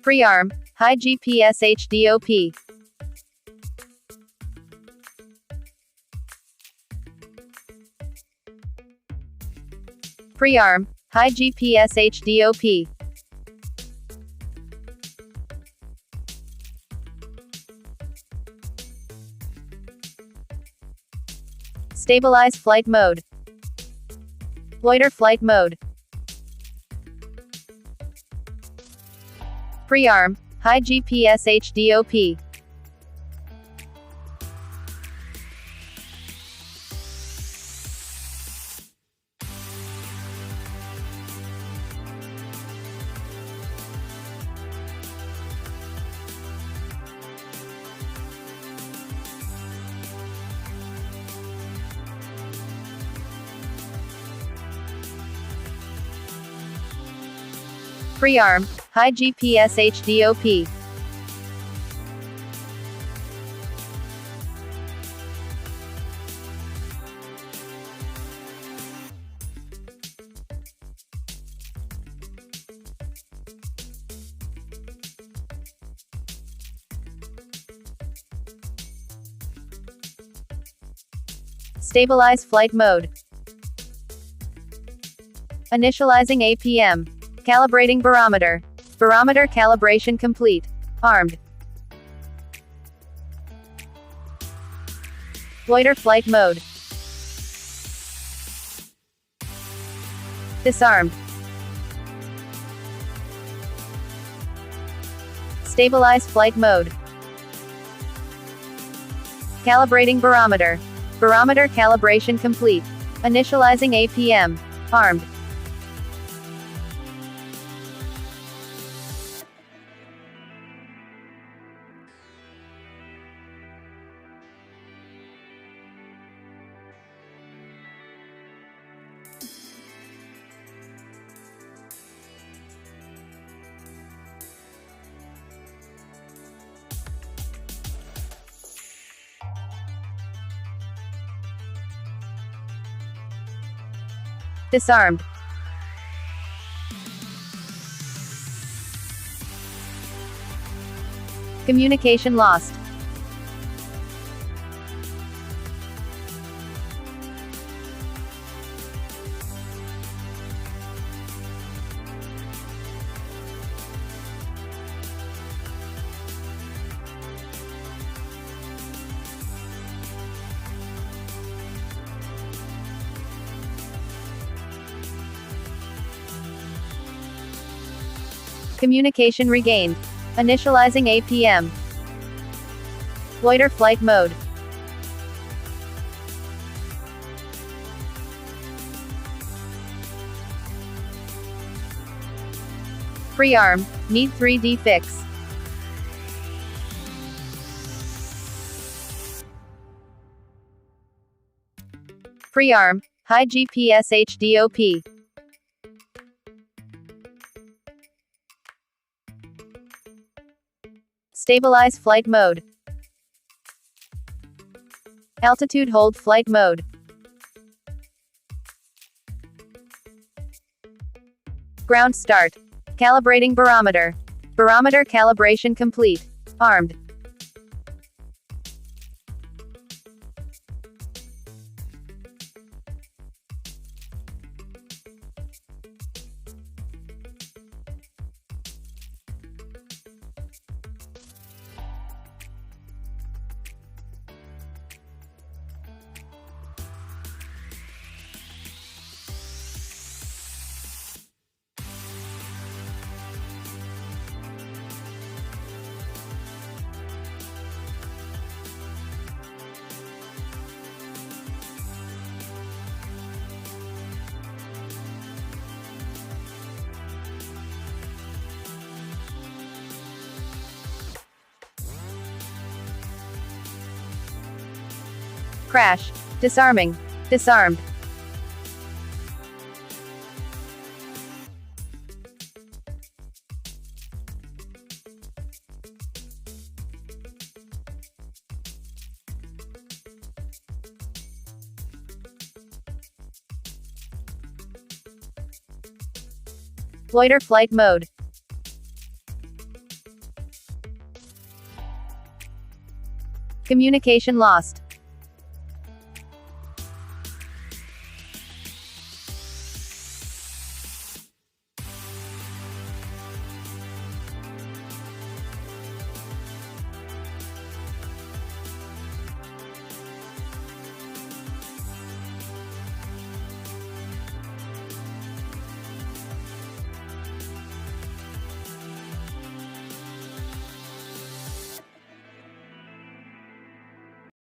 Prearm, high GPS HDOP. Prearm, high GPS HDOP. Stabilize flight mode. Loiter flight mode. Prearm, high GPS HDOP. Prearm, high GPS HDOP. Stabilize flight mode. Initializing APM. Calibrating barometer. Barometer calibration complete. Armed. Loiter flight mode. Disarmed. Stabilize flight mode. Calibrating barometer. Barometer calibration complete. Initializing APM. Armed. Disarmed. Communication lost. Communication regained. Initializing APM. Loiter flight mode. Prearm, need 3D fix. Prearm, high GPS HDOP. Stabilize flight mode. Altitude hold flight mode. Ground start. Calibrating barometer. Barometer calibration complete. Armed. Crash. Disarming. Disarmed. Loiter flight mode. Communication lost.